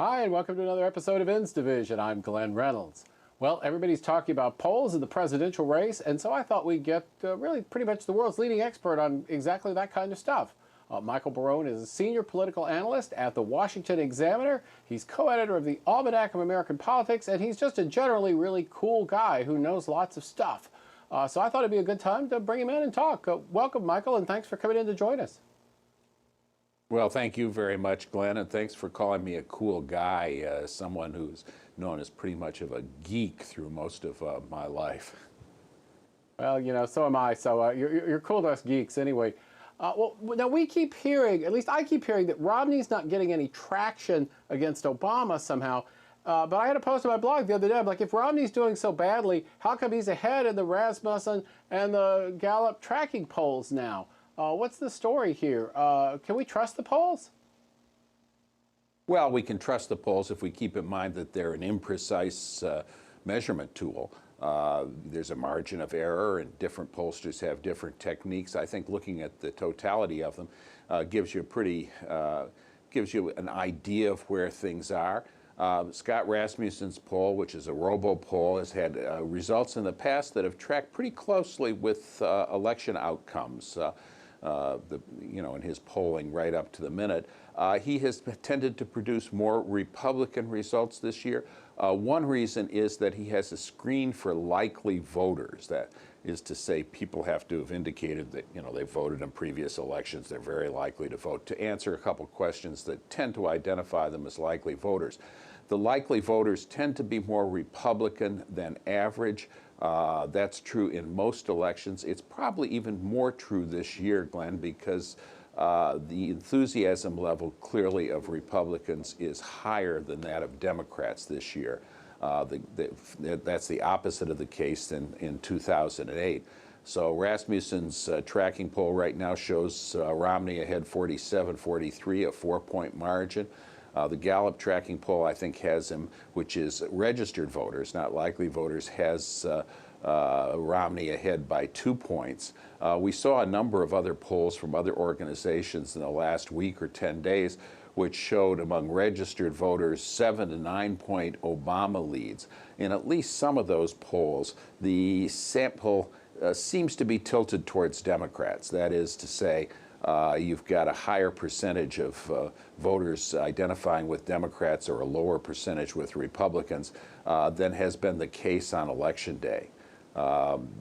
Hi, and welcome to another episode of Ends Division. I'm Glenn Reynolds. Well, everybody's talking about polls in the presidential race, and so I thought we'd get really pretty much the world's leading expert on exactly that kind of stuff. Michael Barone is a senior political analyst at the Washington Examiner. He's co-editor of the Almanac of American Politics, and he's just a generally really cool guy who knows lots of stuff. So I thought it'd be a good time to bring him in and talk. Welcome, Michael, and thanks for coming in to join us. Well, thank you very much, Glenn, and thanks for calling me a cool guy, someone who's known as pretty much of a geek through most of my life. Well, you know, so am I, so you're cool to us geeks anyway. Well, now we keep hearing, at least I keep hearing, that Romney's not getting any traction against Obama somehow. But I had a post on my blog the other day. I'm like, if Romney's doing so badly, how come he's ahead in the Rasmussen and the Gallup tracking polls now? What's the story here? Can we trust the polls? Well, we can trust the polls if we keep in mind that they're an imprecise measurement tool. There's a margin of error, and different pollsters have different techniques. I think looking at the totality of them gives you an idea of where things are. Scott Rasmussen's poll, which is a robo poll, has had results in the past that have tracked pretty closely with election outcomes. In his polling right up to the minute. He has tended to produce more Republican results this year. One reason is that he has a screen for likely voters. That is to say, people have to have indicated that, they voted in previous elections. They're very likely to vote, to answer a couple questions that tend to identify them as likely voters. The likely voters tend to be more Republican than average. That's true in most elections. It's probably even more true this year, Glenn, because the enthusiasm level clearly of Republicans is higher than that of Democrats this year. That's the opposite of the case in 2008. So Rasmussen's tracking poll right now shows Romney ahead 47-43, a 4-point margin. The Gallup tracking poll, I think, has him, which is registered voters, not likely voters, has Romney ahead by 2 points. We saw a number of other polls from other organizations in the last week or 10 days, which showed among registered voters 7 to 9 point Obama leads. In at least some of those polls, the sample seems to be tilted towards Democrats. That is to say, you've got a higher percentage of voters identifying with Democrats or a lower percentage with Republicans than has been the case on Election Day.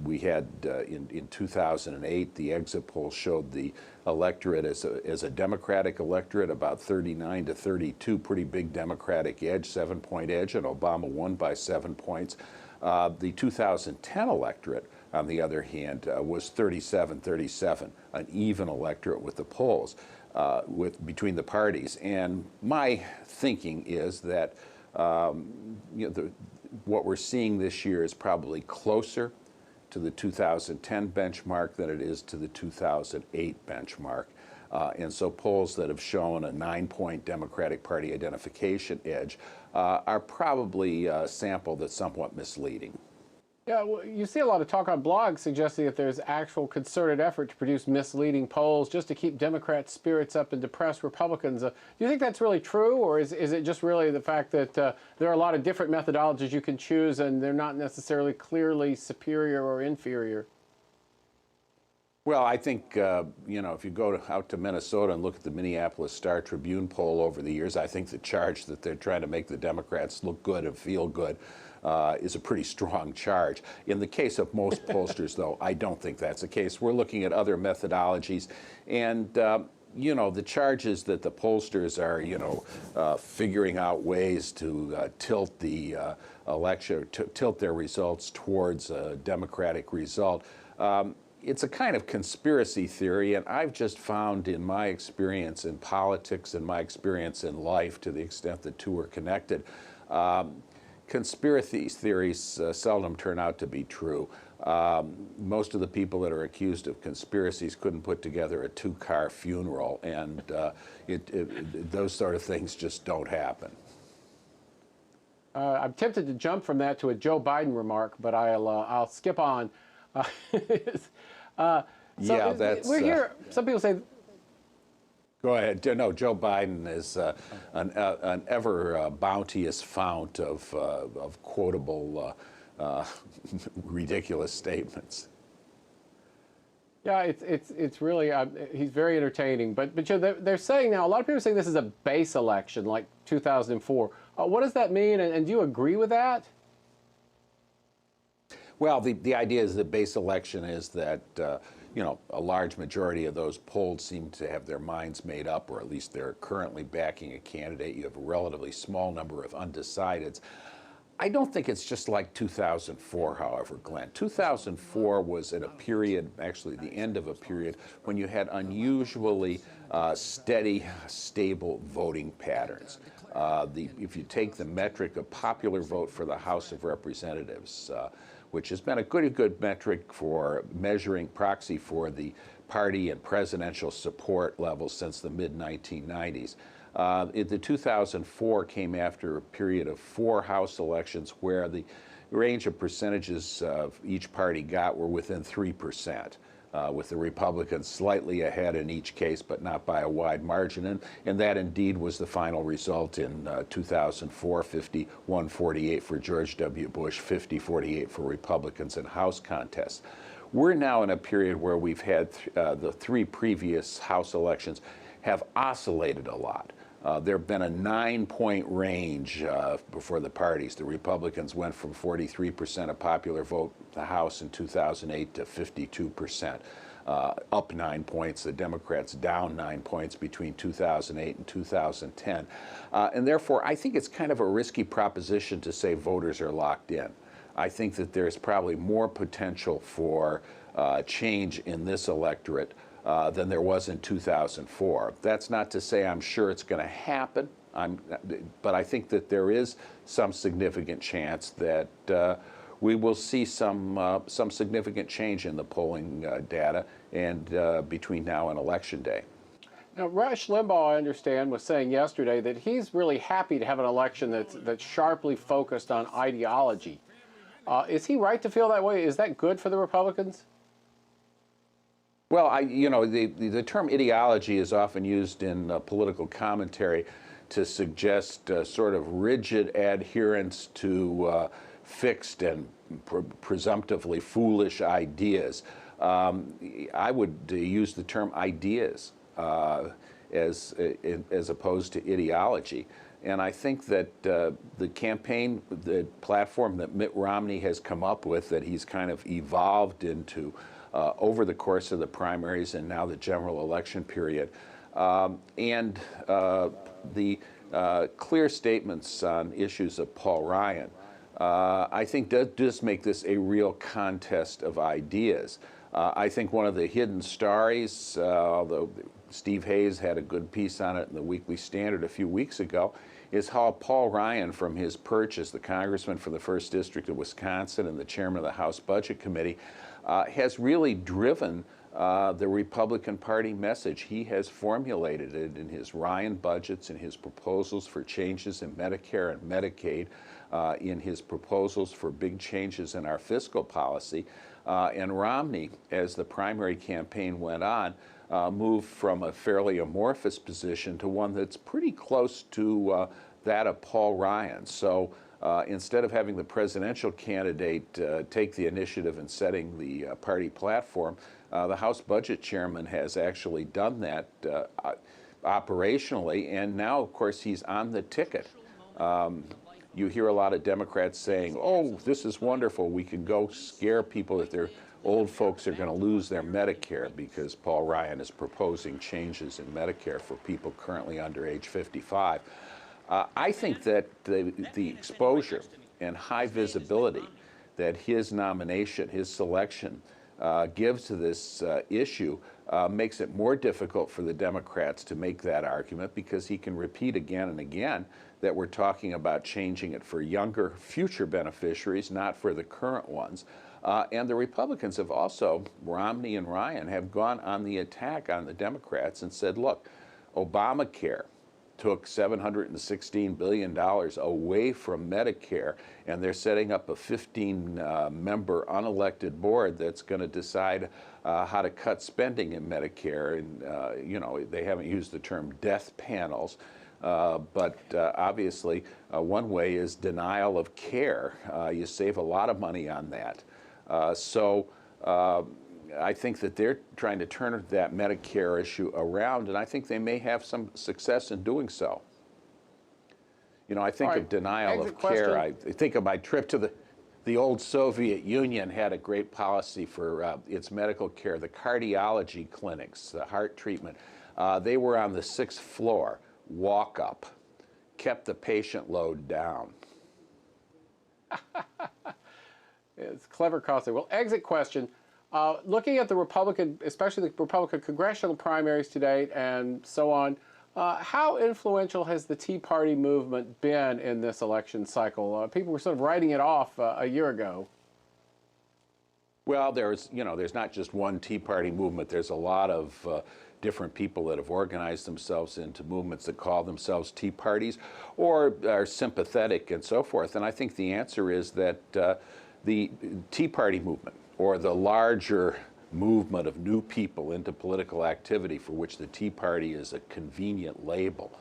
We had in 2008, the exit poll showed the electorate as a Democratic electorate, about 39 to 32, pretty big Democratic edge, 7-point edge, and Obama won by 7 points. The 2010 electorate, on the other hand, was 37-37, an even electorate with the polls, between the parties. And my thinking is that what we're seeing this year is probably closer to the 2010 benchmark than it is to the 2008 benchmark. And so polls that have shown a 9-point Democratic Party identification edge are probably a sample that's somewhat misleading. Yeah, well, you see a lot of talk on blogs suggesting that there's actual concerted effort to produce misleading polls just to keep Democrats' spirits up and depress Republicans. Do you think that's really true, or is it just really the fact that there are a lot of different methodologies you can choose and they're not necessarily clearly superior or inferior? Well, I think, if you go out to Minnesota and look at the Minneapolis Star-Tribune poll over the years, I think the charge that they're trying to make the Democrats look good and feel good is a pretty strong charge. In the case of most pollsters, though, I don't think that's the case. We're looking at other methodologies, and the charges that the pollsters are, figuring out ways to tilt the election, tilt their results towards a Democratic result. It's a kind of conspiracy theory, and I've just found in my experience in politics and my experience in life, to the extent the two are connected, conspiracy theories seldom turn out to be true. Most of the people that are accused of conspiracies couldn't put together a 2-car funeral, and those sort of things just don't happen. I'm tempted to jump from that to a Joe Biden remark, but I'll skip on. We're here. Some people say Go ahead. No, Joe Biden is an ever bounteous fount of quotable, ridiculous statements. Yeah, it's really he's very entertaining. But you know, they're saying now, a lot of people are saying this is a base election like 2004. What does that mean, and do you agree with that? Well, the idea is the base election is that you know, a large majority of those polled seem to have their minds made up, or at least they're currently backing a candidate. You have a relatively small number of undecideds. I don't think it's just like 2004, however, Glenn. 2004 was in a period, actually the end of a period, when you had unusually steady, stable voting patterns. If you take the metric of popular vote for the House of Representatives, which has been a good metric for measuring proxy for the party and presidential support levels since the mid-1990s. The 2004 came after a period of 4 House elections where the range of percentages of each party got were within 3%. With the Republicans slightly ahead in each case, but not by a wide margin. And that indeed was the final result in 2004, 51-48 for George W. Bush, 50-48 for Republicans in House contests. We're now in a period where we've had the 3 previous House elections have oscillated a lot. There have been a 9-point range for the parties. The Republicans went from 43% of popular vote the House in 2008 to 52%, up 9 points. The Democrats down 9 points between 2008 and 2010. And therefore, I think it's kind of a risky proposition to say voters are locked in. I think that there's probably more potential for change in this electorate than there was in 2004. That's not to say I'm sure it's going to happen, but I think that there is some significant chance that we will see some significant change in the polling data and between now and Election Day. Now, Rush Limbaugh, I understand, was saying yesterday that he's really happy to have an election that's sharply focused on ideology. Is he right to feel that way? Is that good for the Republicans? Well, you know, the term ideology is often used in political commentary to suggest sort of rigid adherence to fixed and presumptively foolish ideas. I would use the term ideas as opposed to ideology. And I think that the campaign, the platform that Mitt Romney has come up with, that he's kind of evolved into over the course of the primaries and now the general election period, and the clear statements on issues of Paul Ryan, I think that does make this a real contest of ideas. I think one of the hidden stories, although Steve Hayes had a good piece on it in the Weekly Standard a few weeks ago, is how Paul Ryan, from his perch as the congressman for the 1st District of Wisconsin and the chairman of the House Budget Committee, has really driven the Republican Party message. He has formulated it in his Ryan budgets, in his proposals for changes in Medicare and Medicaid, in his proposals for big changes in our fiscal policy. And Romney, as the primary campaign went on, moved from a fairly amorphous position to one that's pretty close to that of Paul Ryan. So instead of having the presidential candidate take the initiative in setting the party platform, the House Budget Chairman has actually done that operationally, and now, of course, he's on the ticket. You hear a lot of Democrats saying, oh, this is wonderful, we can go scare people that their old folks are going to lose their Medicare because Paul Ryan is proposing changes in Medicare for people currently under age 55. I think that the exposure and high visibility that his nomination, his selection, gives to this issue makes it more difficult for the Democrats to make that argument, because he can repeat again and again that we're talking about changing it for younger future beneficiaries, not for the current ones. And the Republicans have also, Romney and Ryan, have gone on the attack on the Democrats and said, look, Obamacare took $716 billion away from Medicare, and they're setting up a 15-member unelected board that's going to decide how to cut spending in Medicare. And, you know, they haven't used the term death panels, but obviously one way is denial of care. You save a lot of money on that. I think that they're trying to turn that Medicare issue around, and I think they may have some success in doing so. You know, I think of denial of care. I think of my trip to the old Soviet Union had a great policy for its medical care. The cardiology clinics, the heart treatment, they were on the 6th floor, walk up, kept the patient load down. It's clever costing. Well, exit question. Looking at the Republican, especially the Republican congressional primaries to date and so on, how influential has the Tea Party movement been in this election cycle? People were sort of writing it off a year ago. Well, there's not just one Tea Party movement. There's a lot of different people that have organized themselves into movements that call themselves Tea Parties or are sympathetic and so forth. And I think the answer is that the Tea Party movement, or the larger movement of new people into political activity for which the Tea Party is a convenient label,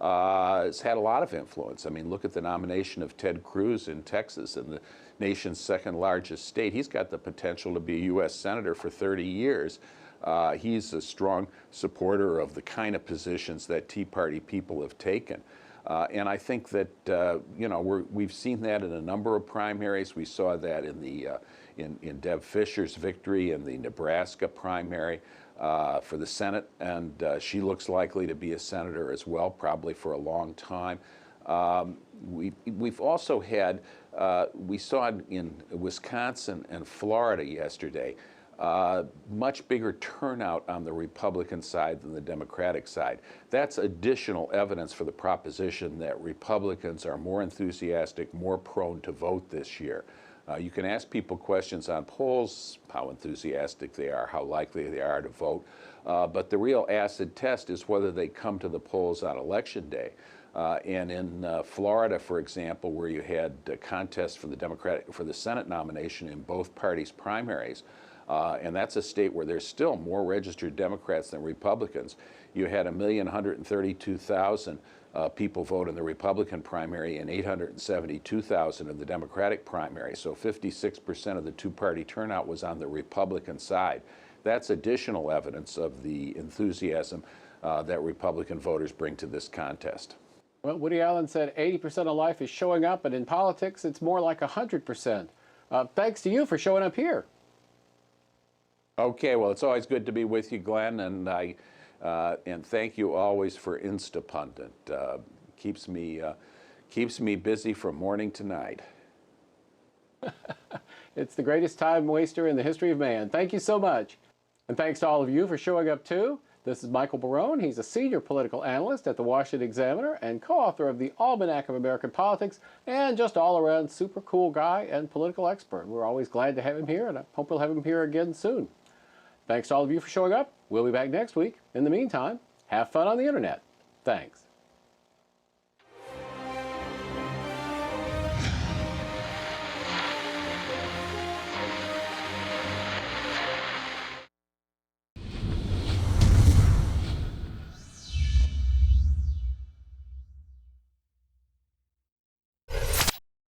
has had a lot of influence. I mean, look at the nomination of Ted Cruz in Texas, in the nation's second largest state. He's got the potential to be a U.S. Senator for 30 years. He's a strong supporter of the kind of positions that Tea Party people have taken. And I think that we've seen that in a number of primaries. We saw that in the in Deb Fischer's victory in the Nebraska primary for the Senate, and she looks likely to be a senator as well, probably for a long time. We've also had, we saw in Wisconsin and Florida yesterday, much bigger turnout on the Republican side than the Democratic side. That's additional evidence for the proposition that Republicans are more enthusiastic, more prone to vote this year. You can ask people questions on polls, how enthusiastic they are, how likely they are to vote, but the real acid test is whether they come to the polls on Election Day. And in Florida, for example, where you had a contest for the Senate nomination in both parties' primaries, and that's a state where there's still more registered Democrats than Republicans. You had 1,132,000 people vote in the Republican primary and 872,000 in the Democratic primary. So 56% of the two-party turnout was on the Republican side. That's additional evidence of the enthusiasm that Republican voters bring to this contest. Well, Woody Allen said 80% of life is showing up, and in politics, it's more like 100%. Thanks to you for showing up here. Okay, well, it's always good to be with you, Glenn, and and thank you always for Instapundit. Keeps me busy from morning to night. It's the greatest time waster in the history of man. Thank you so much. And thanks to all of you for showing up too. This is Michael Barone. He's a senior political analyst at the Washington Examiner and co-author of the Almanac of American Politics, and just all-around super cool guy and political expert. We're always glad to have him here, and I hope we'll have him here again soon. Thanks to all of you for showing up. We'll be back next week. In the meantime, have fun on the internet. Thanks.